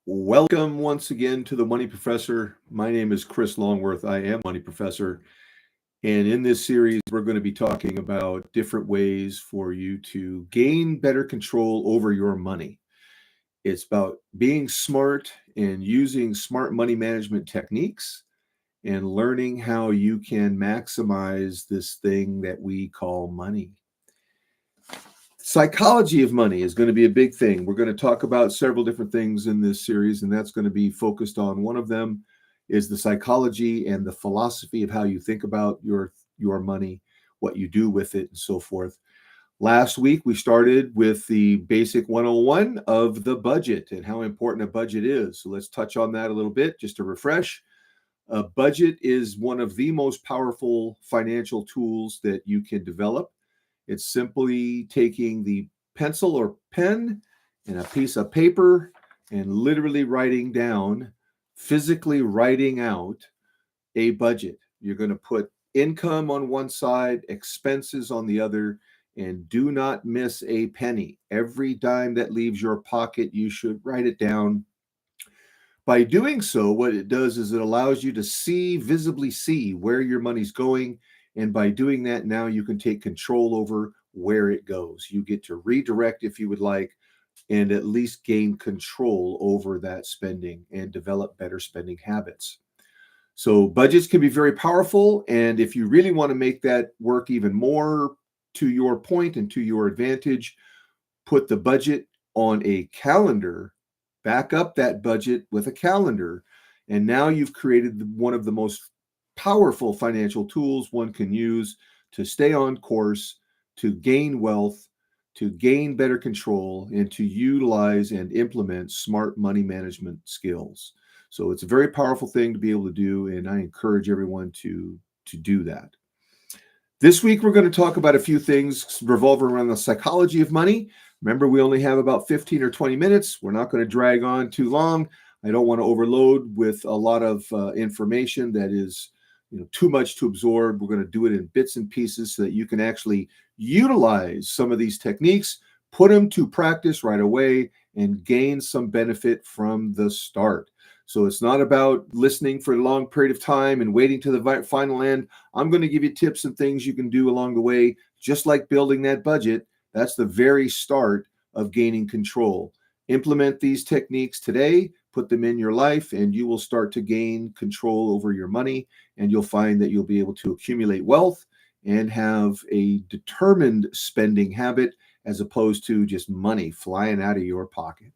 Welcome once again to the Money Professor. My name is Chris Longworth. I am Money Professor. And in this series, we're going to be talking about different ways for you to gain better control over your money. It's about being smart and using smart money management techniques and learning how you can maximize this thing that we call money. Psychology of money is going to be a big thing. We're going to talk about several different things in this series, and that's going to be focused on one of them is the psychology and the philosophy of how you think about your money, what you do with it, and so forth. Last week, we started with the basic 101 of the budget and how important a budget is. So let's touch on that a little bit just to refresh. A budget is one of the most powerful financial tools that you can develop. It's simply taking the pencil or pen and a piece of paper and literally writing down, physically writing out a budget. You're going to put income on one side, expenses on the other, and do not miss a penny. Every dime that leaves your pocket, you should write it down. By doing so, what it does is it allows you to visibly see where your money's going. And by doing that, now you can take control over where it goes. You get to redirect if you would like, and at least gain control over that spending and develop better spending habits. So budgets can be very powerful. And if you really want to make that work even more to your point and to your advantage, put the budget on a calendar, back up that budget with a calendar. And now you've created one of the most powerful financial tools one can use to stay on course, to gain wealth, to gain better control, and to utilize and implement smart money management skills. So it's a very powerful thing to be able to do, and I encourage everyone to do that. This week, we're going to talk about a few things revolving around the psychology of money. Remember, we only have about 15 or 20 minutes. We're not going to drag on too long. I don't want to overload with a lot of information that is too much to absorb. We're going to do it in bits and pieces so that you can actually utilize some of these techniques, put them to practice right away, and gain some benefit from the start. So it's not about listening for a long period of time and waiting to the final end. I'm going to give you tips and things you can do along the way, just like building that budget. That's the very start of gaining control. Implement these techniques today, put them in your life, and you will start to gain control over your money, and you'll find that you'll be able to accumulate wealth and have a determined spending habit as opposed to just money flying out of your pocket.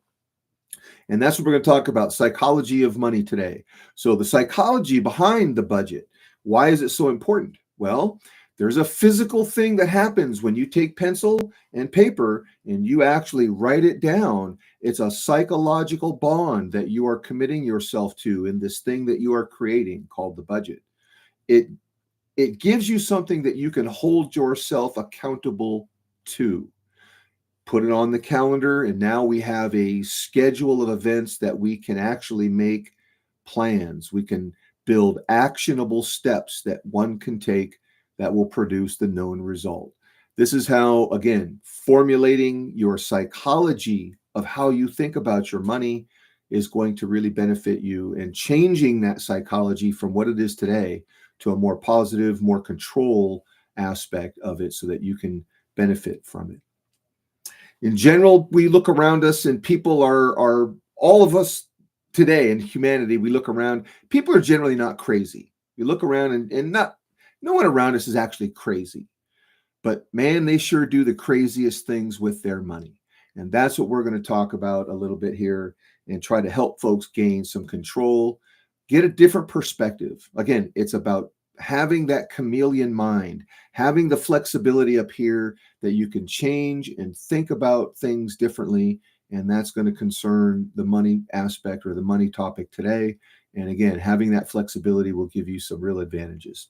And that's what we're going to talk about, psychology of money today. So the psychology behind the budget, why is it so important? Well, there's a physical thing that happens when you take pencil and paper and you actually write it down. It's a psychological bond that you are committing yourself to in this thing that you are creating called the budget. It gives you something that you can hold yourself accountable to. Put it on the calendar, and now we have a schedule of events that we can actually make plans. We can build actionable steps that one can take that will produce the known result. This is how, again, formulating your psychology of how you think about your money is going to really benefit you, and changing that psychology from what it is today to a more positive, more control aspect of it so that you can benefit from it. In general, we look around us and people are all of us today in humanity, we look around, people are generally not crazy. We look around and no one around us is actually crazy. But man, they sure do the craziest things with their money. And that's what we're going to talk about a little bit here and try to help folks gain some control, get a different perspective. Again, it's about having that chameleon mind, having the flexibility up here that you can change and think about things differently. And that's going to concern the money aspect or the money topic today. And again, having that flexibility will give you some real advantages.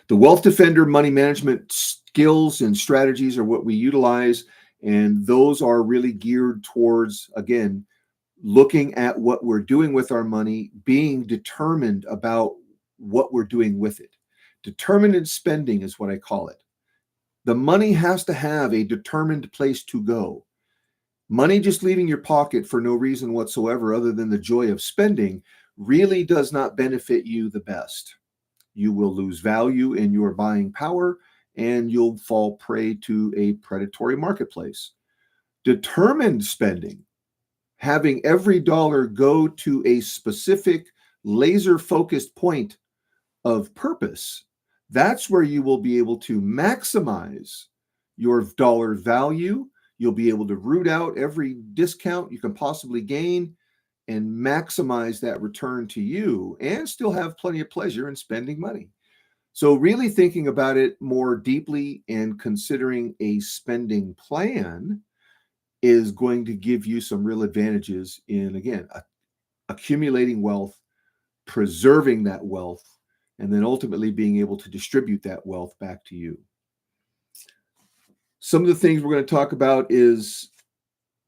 The Wealth Defender money management skills and strategies are what we utilize. And those are really geared towards, again, looking at what we're doing with our money, being determined about what we're doing with it. Determined spending is what I call it. The money has to have a determined place to go. Money just leaving your pocket for no reason whatsoever other than the joy of spending really does not benefit you the best. You will lose value in your buying power and you'll fall prey to a predatory marketplace. Determined spending, having every dollar go to a specific laser focused point of purpose, that's where you will be able to maximize your dollar value. You'll be able to root out every discount you can possibly gain and maximize that return to you and still have plenty of pleasure in spending money. So, really thinking about it more deeply and considering a spending plan is going to give you some real advantages in, again, accumulating wealth, preserving that wealth, and then ultimately being able to distribute that wealth back to you. Some of the things we're going to talk about is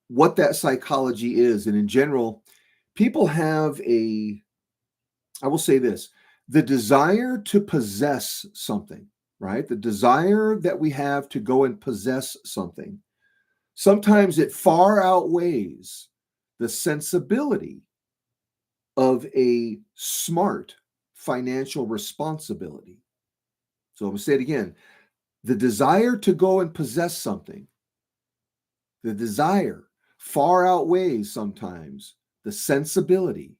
what that psychology is. And in general, people have I will say this, the desire to possess something, right? The desire that we have to go and possess something. Sometimes it far outweighs the sensibility of a smart financial responsibility. So I'm going to say it again. The desire to go and possess something, the desire far outweighs sometimes the sensibility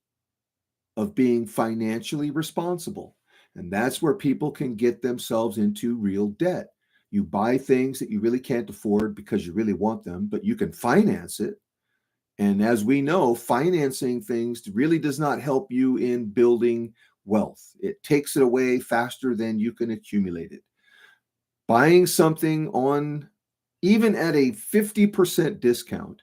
of being financially responsible. And that's where people can get themselves into real debt. You buy things that you really can't afford because you really want them, but you can finance it. And as we know, financing things really does not help you in building wealth. It takes it away faster than you can accumulate it. Buying something on even at a 50% discount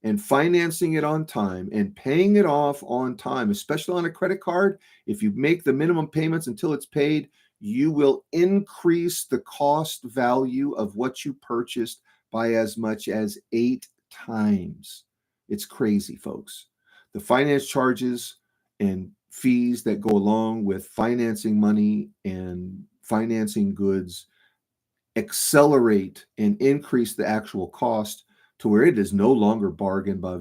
and financing it on time and paying it off on time, especially on a credit card, if you make the minimum payments until it's paid, you will increase the cost value of what you purchased by as much as 8 times. It's crazy, folks. The finance charges and fees that go along with financing money and financing goods accelerate and increase the actual cost to where it is no longer bargain by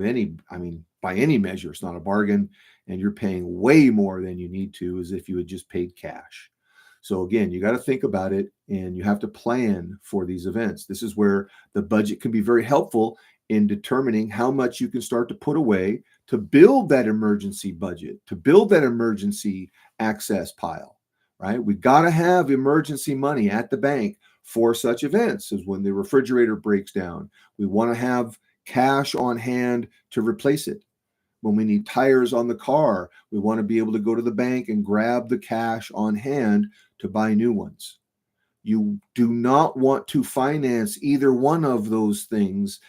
any measure. It's not a bargain, and you're paying way more than you need to as if you had just paid cash. So again, you got to think about it and you have to plan for these events. This is where the budget can be very helpful in determining how much you can start to put away to build that emergency budget, to build that emergency access pile, right? We got to have emergency money at the bank for such events as when the refrigerator breaks down. We want to have cash on hand to replace it. When we need tires on the car, we want to be able to go to the bank and grab the cash on hand to buy new ones. You do not want to finance either one of those things,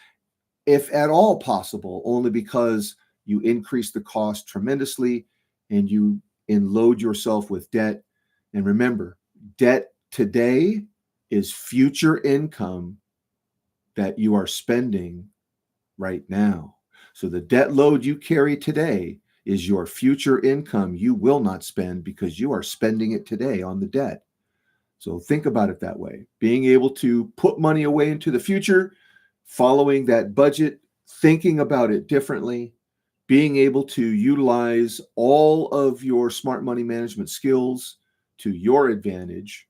if at all possible, only because you increase the cost tremendously and you load yourself with debt. And remember, debt today is future income that you are spending right now. So the debt load you carry today is your future income you will not spend because you are spending it today on the debt. So think about it that way. Being able to put money away into the future, following that budget, thinking about it differently, being able to utilize all of your smart money management skills to your advantage.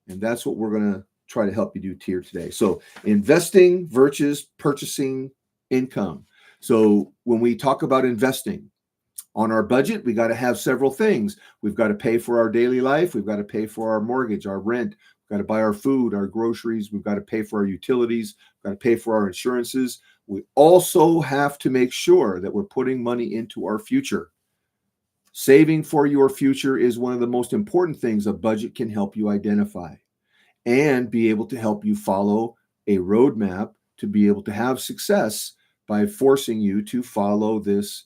And that's what we're going to try to help you do here today. So investing versus purchasing income. So when we talk about investing on our budget, we got to have several things. We've got to pay for our daily life. We've got to pay for our mortgage, our rent. We've got to buy our food, our groceries. We've got to pay for our utilities. We've got to pay for our insurances. We also have to make sure that we're putting money into our future. Saving for your future is one of the most important things a budget can help you identify and be able to help you follow a roadmap to be able to have success by forcing you to follow this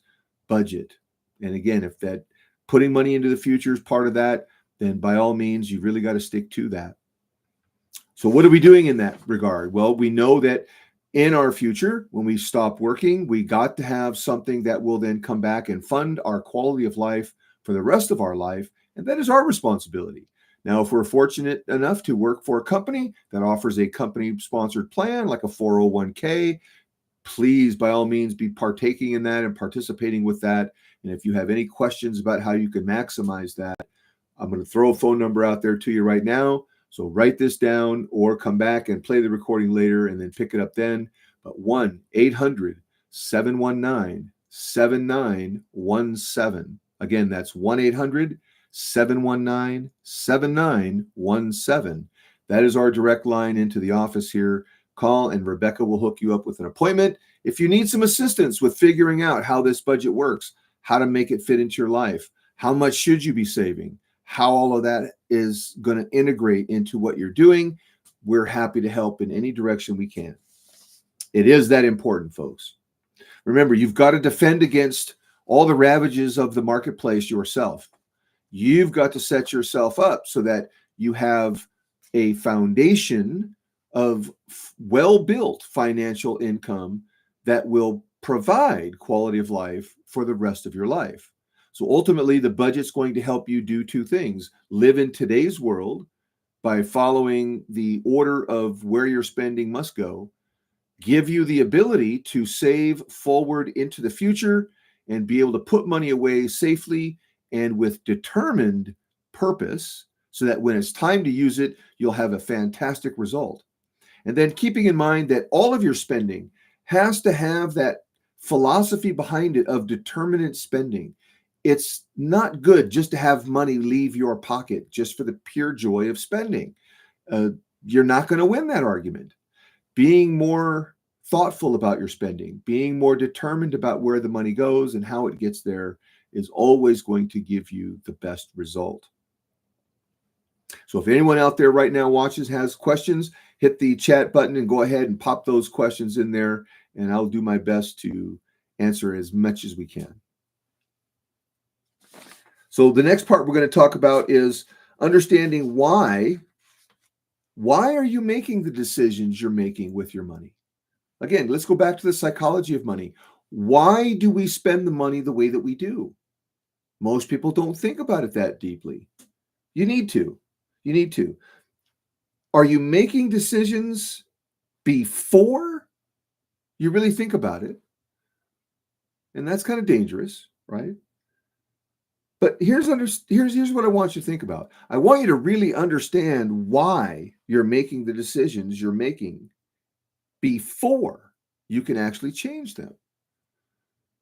budget. And again, if that putting money into the future is part of that, then by all means, you really got to stick to that. So what are we doing in that regard? Well, we know that in our future, when we stop working, we got to have something that will then come back and fund our quality of life for the rest of our life. And that is our responsibility. Now, if we're fortunate enough to work for a company that offers a company-sponsored plan like a 401k, please, by all means, be partaking in that and participating with that. And if you have any questions about how you can maximize that, I'm going to throw a phone number out there to you right now. So write this down or come back and play the recording later and then pick it up then. But 1-800-719-7917. Again, that's 1-800-719-7917. That is our direct line into the office here. Call and Rebecca will hook you up with an appointment. If you need some assistance with figuring out how this budget works, how to make it fit into your life, how much should you be saving, how all of that is going to integrate into what you're doing, we're happy to help in any direction we can. It is that important, folks. Remember, you've got to defend against all the ravages of the marketplace yourself. You've got to set yourself up so that you have a foundation of well-built financial income that will provide quality of life for the rest of your life. So ultimately, the budget's going to help you do two things: live in today's world by following the order of where your spending must go, give you the ability to save forward into the future and be able to put money away safely and with determined purpose so that when it's time to use it, you'll have a fantastic result. And then keeping in mind that all of your spending has to have that philosophy behind it of determinate spending. It's not good just to have money leave your pocket just for the pure joy of spending. You're not going to win that argument. Being more thoughtful about your spending, being more determined about where the money goes and how it gets there is always going to give you the best result. So if anyone out there right now watches, has questions, hit the chat button and go ahead and pop those questions in there, and I'll do my best to answer as much as we can. So the next part we're going to talk about is understanding why are you making the decisions you're making with your money? Again, let's go back to the psychology of money. Why do we spend the money the way that we do? Most people don't think about it that deeply. You need to. You need to. Are you making decisions before you really think about it? And that's kind of dangerous, right? But here's what I want you to think about. I want you to really understand why you're making the decisions you're making before you can actually change them.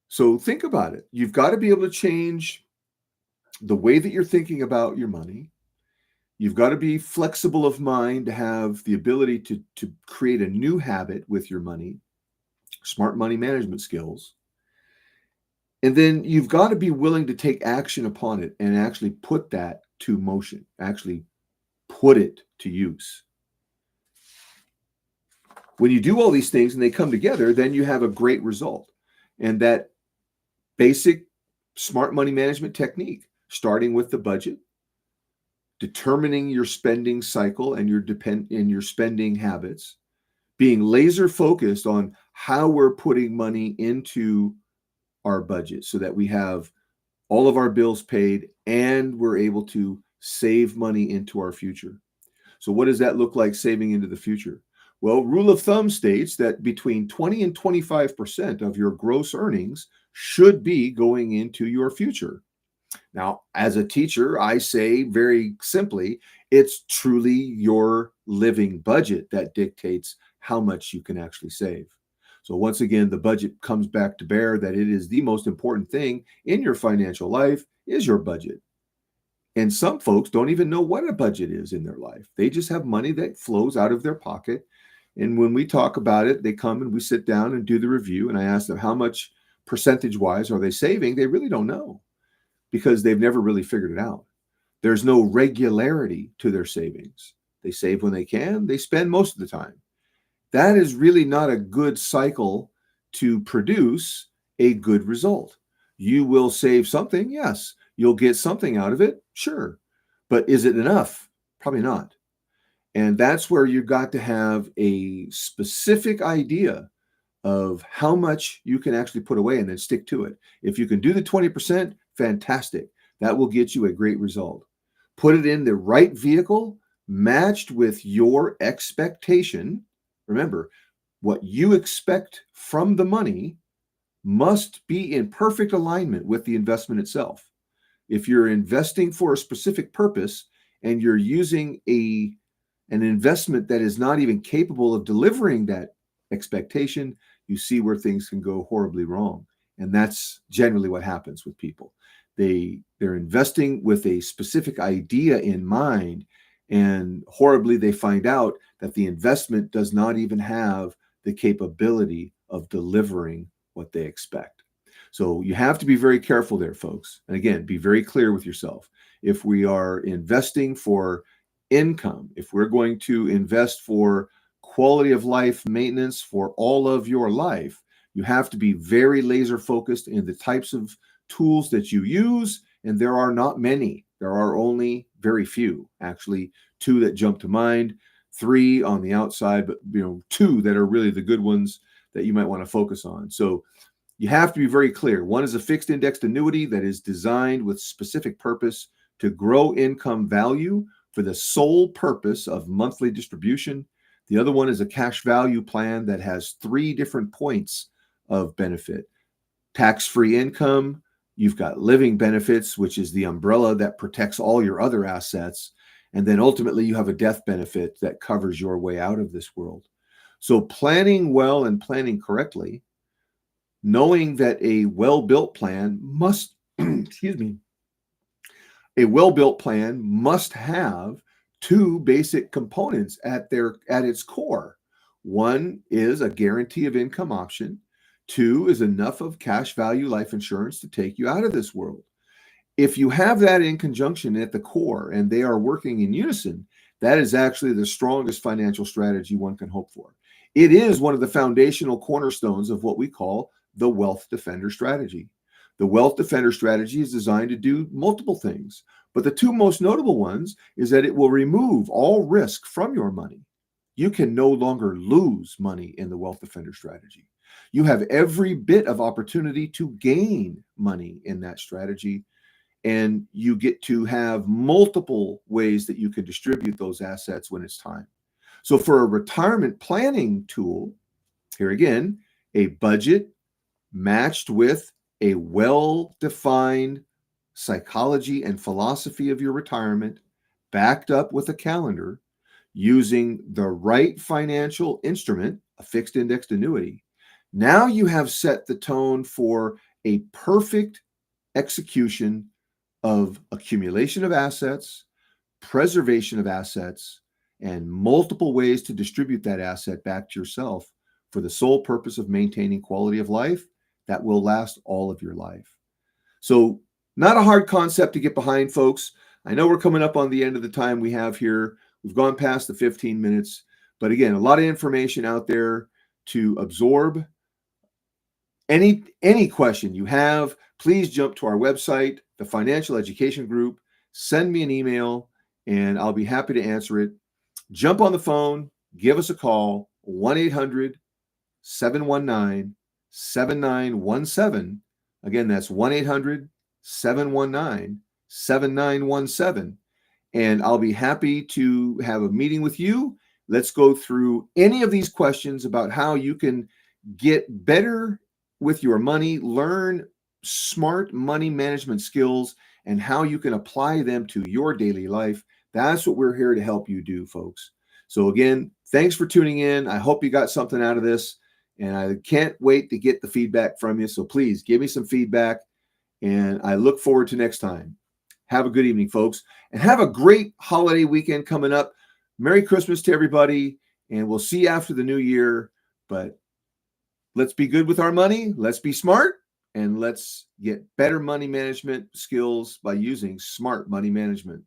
So think about it. You've got to be able to change the way that you're thinking about your money. You've got to be flexible of mind to have the ability to create a new habit with your money, smart money management skills. And then you've got to be willing to take action upon it and actually put that to motion, actually put it to use. When you do all these things and they come together, then you have a great result. And that basic smart money management technique, starting with the budget, determining your spending cycle and your spending habits, being laser focused on how we're putting money into our budget so that we have all of our bills paid and we're able to save money into our future. So what does that look like, saving into the future? Well, rule of thumb states that between 20 and 25% of your gross earnings should be going into your future. Now, as a teacher, I say very simply, it's truly your living budget that dictates how much you can actually save. So once again, the budget comes back to bear that it is the most important thing in your financial life is your budget. And some folks don't even know what a budget is in their life. They just have money that flows out of their pocket. And when we talk about it, they come and we sit down and do the review. And I ask them how much percentage-wise are they saving? They really don't know because they've never really figured it out. There's no regularity to their savings. They save when they can. They spend most of the time. That is really not a good cycle to produce a good result. You will save something, yes. You'll get something out of it, sure. But is it enough? Probably not. And that's where you've got to have a specific idea of how much you can actually put away and then stick to it. If you can do the 20%, fantastic. That will get you a great result. Put it in the right vehicle, matched with your expectation. Remember, what you expect from the money must be in perfect alignment with the investment itself. If you're investing for a specific purpose and you're using an investment that is not even capable of delivering that expectation, you see where things can go horribly wrong. And that's generally what happens with people. They're investing with a specific idea in mind, and horribly they find out that the investment does not even have the capability of delivering what they expect. So you have to be very careful there, folks. And again, be very clear with yourself. If we are investing for income, if we're going to invest for quality of life maintenance for all of your life, you have to be very laser focused in the types of tools that you use. And there are not many. There are only very few, actually, two that jump to mind, three on the outside, but two that are really the good ones that you might want to focus on. So you have to be very clear. One is a fixed indexed annuity that is designed with specific purpose to grow income value for the sole purpose of monthly distribution. The other one is a cash value plan that has three different points of benefit. Tax-free income, you've got living benefits, which is the umbrella that protects all your other assets. And then ultimately you have a death benefit that covers your way out of this world. So planning well and planning correctly, knowing that a well-built plan must, excuse me, a well-built plan must have two basic components at its core. One is a guarantee of income option. Two is enough of cash value life insurance to take you out of this world. If you have that in conjunction at the core and they are working in unison, that is actually the strongest financial strategy one can hope for. It is one of the foundational cornerstones of what we call the Wealth Defender strategy. The Wealth Defender strategy is designed to do multiple things, but the two most notable ones is that it will remove all risk from your money. You can no longer lose money in the Wealth Defender strategy. You have every bit of opportunity to gain money in that strategy, and you get to have multiple ways that you can distribute those assets when it's time. So for a retirement planning tool, here again, a budget matched with a well-defined psychology and philosophy of your retirement, backed up with a calendar, using the right financial instrument, a fixed indexed annuity. Now you have set the tone for a perfect execution of accumulation of assets, preservation of assets, and multiple ways to distribute that asset back to yourself for the sole purpose of maintaining quality of life that will last all of your life. So, not a hard concept to get behind, folks. I know we're coming up on the end of the time we have here. We've gone past the 15 minutes, but again, a lot of information out there to absorb. Any question you have, please jump to our website, the Financial Education Group, send me an email, and I'll be happy to answer it. Jump on the phone, give us a call, 1-800-719-7917. Again, that's 1-800-719-7917. And I'll be happy to have a meeting with you. Let's go through any of these questions about how you can get better with your money, learn smart money management skills, and how you can apply them to your daily life. That's what we're here to help you do, folks. So again, thanks for tuning in. I hope you got something out of this, and I can't wait to get the feedback from you. So please give me some feedback, and I look forward to next time. Have a good evening, folks, and have a great holiday weekend coming up. Merry Christmas to everybody, and we'll see you after the new year. But let's be good with our money. Let's be smart, and let's get better money management skills by using smart money management.